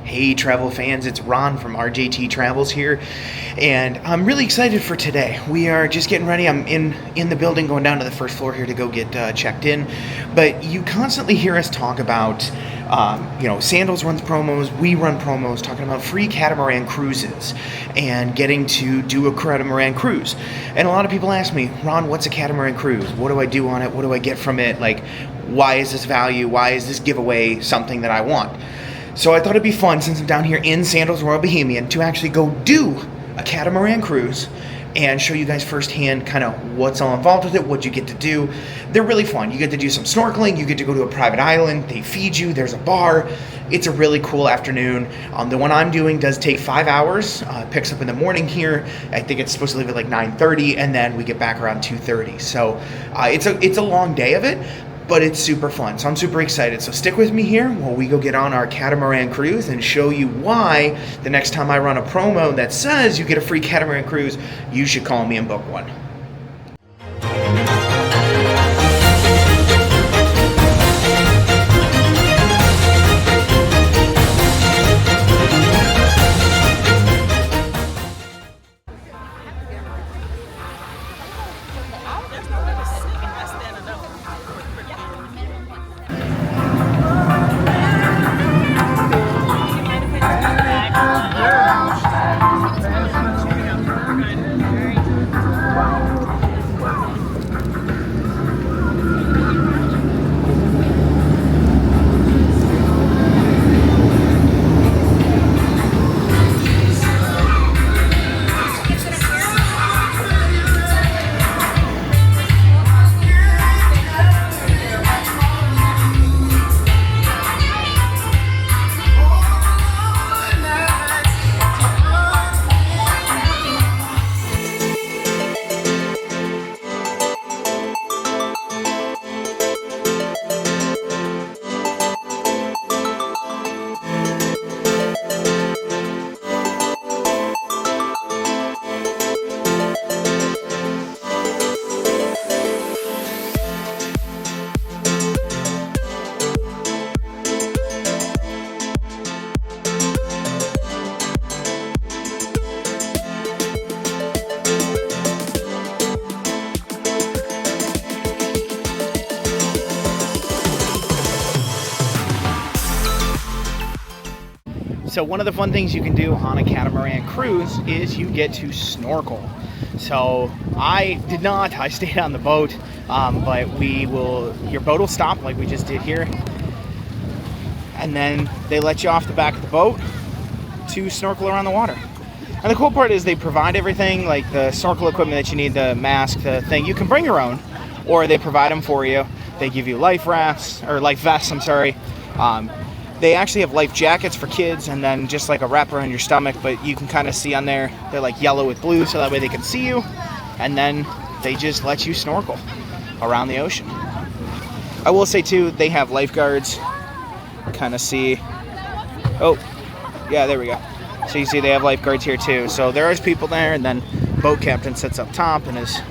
Hey travel fans, it's Ron from RJT Travels here, and I'm really excited for today. We are just getting ready. I'm in the building going down to the first floor here to go get checked in, but you constantly hear us talk about, Sandals runs promos, we run promos, talking about free catamaran cruises and getting to do a catamaran cruise. And a lot of people ask me, Ron, what's a catamaran cruise? What do I do on it? What do I get from it? Like, why is this value? Why is this giveaway something that I want? So I thought it'd be fun, since I'm down here in Sandals, Royal Bahamian, to actually go do a catamaran cruise and show you guys firsthand kind of what's all involved with it, what you get to do. They're really fun. You get to do some snorkeling, you get to go to a private island, they feed you, there's a bar. It's a really cool afternoon. The one I'm doing does take 5 hours. Picks up in the morning here. I think it's supposed to leave at like 9:30, and then we get back around 2:30. So it's a long day of it, but it's super fun. So I'm super excited. So stick with me here while we go get on our catamaran cruise and show you why the next time I run a promo that says you get a free catamaran cruise, you should call me and book one. So one of the fun things you can do on a catamaran cruise is you get to snorkel. So I did not, I stayed on the boat, but your boat will stop like we just did here. And then they let you off the back of the boat to snorkel around the water. And the cool part is they provide everything, like the snorkel equipment that you need, the mask, the thing. You can bring your own, or they provide them for you. They give you life vests, I'm sorry. They actually have life jackets for kids, and then just like a wrap around your stomach, but you can kind of see on there, they're like yellow with blue, so that way they can see you, and then they just let you snorkel around the ocean. I will say too, they have lifeguards. Kind of see, oh yeah, there we go. So you see they have lifeguards here too. So there is people there, and then boat captain sits up top and is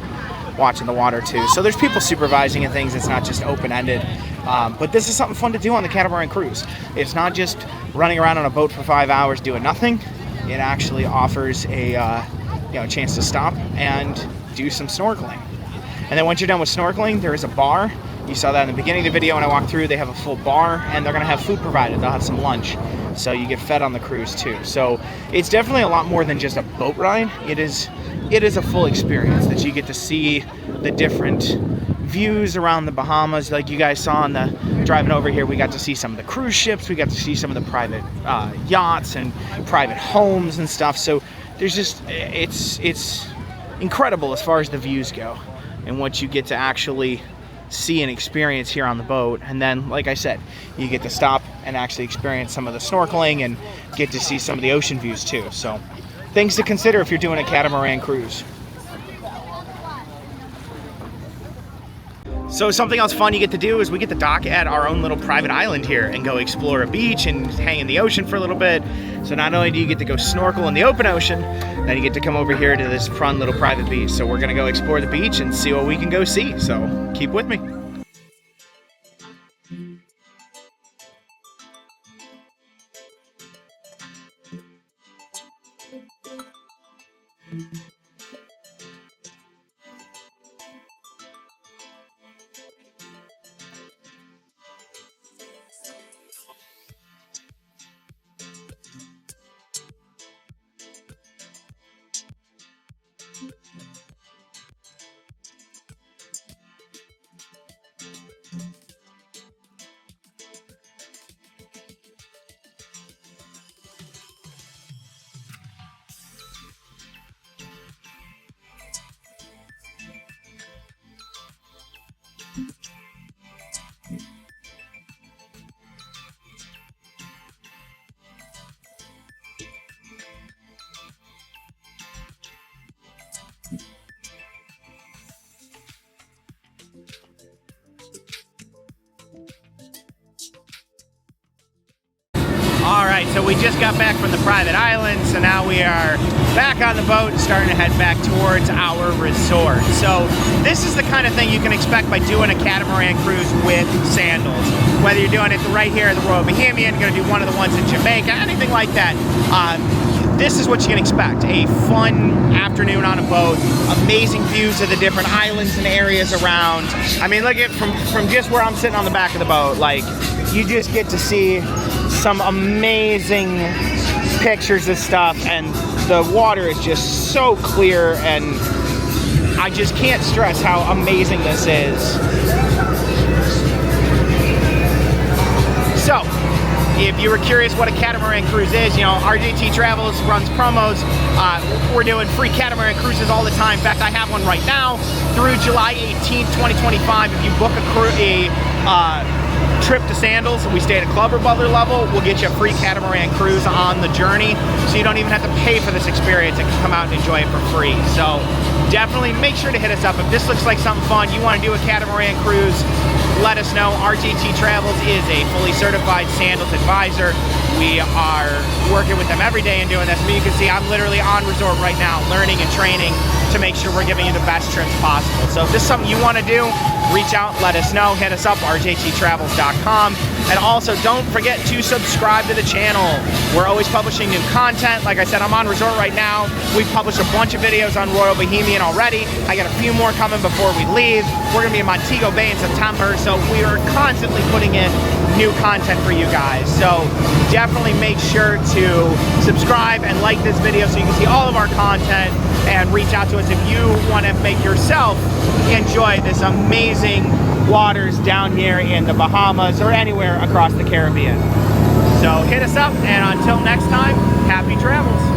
watching the water too. So there's people supervising and things. It's not just open-ended. But this is something fun to do on the catamaran cruise. It's not just running around on a boat for 5 hours doing nothing. It actually offers a chance to stop and do some snorkeling. And then once you're done with snorkeling, there is a bar. You saw that in the beginning of the video when I walked through. They have a full bar, and they're going to have food provided. They'll have some lunch. So you get fed on the cruise too. So it's definitely a lot more than just a boat ride. It is a full experience that you get to see the different views around the Bahamas. Like you guys saw on the driving over here, we got to see some of the cruise ships, we got to see some of the private yachts and private homes and stuff. So there's just, it's incredible as far as the views go and what you get to actually see and experience here on the boat. And then, like I said, you get to stop and actually experience some of the snorkeling and get to see some of the ocean views too. So things to consider if you're doing a catamaran cruise. So something else fun you get to do is we get to dock at our own little private island here and go explore a beach and hang in the ocean for a little bit. So not only do you get to go snorkel in the open ocean, then you get to come over here to this fun little private beach. So we're gonna go explore the beach and see what we can go see. So keep with me. All right, so we just got back from the private island, so now we are back on the boat and starting to head back towards our resort. So this is the kind of thing you can expect by doing a catamaran cruise with Sandals. Whether you're doing it right here at the Royal Bahamian, going to do one of the ones in Jamaica, anything like that. This is what you can expect. A fun afternoon on a boat, amazing views of the different islands and areas around. I mean, look at from just where I'm sitting on the back of the boat, like, you just get to see some amazing pictures of stuff, and the water is just so clear, and I just can't stress how amazing this is. So, if you were curious what a catamaran cruise is, you know, RJT Travels runs promos. We're doing free catamaran cruises all the time. In fact, I have one right now through July 18th, 2025. If you book a trip to Sandals and we stay at a Club or Butler level, we'll get you a free catamaran cruise on the journey, so you don't even have to pay for this experience and can come out and enjoy it for free. So definitely make sure to hit us up. If this looks like something fun, you want to do a catamaran cruise, let us know. RJT Travels is a fully certified Sandals advisor. We are working with them every day and doing this. I mean, you can see I'm literally on resort right now, learning and training to make sure we're giving you the best trips possible. So if this is something you want to do, reach out, let us know, hit us up, rjttravels.com. And also, don't forget to subscribe to the channel. We're always publishing new content. Like I said, I'm on resort right now. We've published a bunch of videos on Royal Bahamian already. I got a few more coming before we leave. We're gonna be in Montego Bay in September, so we are constantly putting in new content for you guys. So definitely make sure to subscribe and like this video so you can see all of our content, and reach out to us if you want to make yourself enjoy this amazing waters down here in the Bahamas or anywhere across the Caribbean. So hit us up, and until next time, happy travels.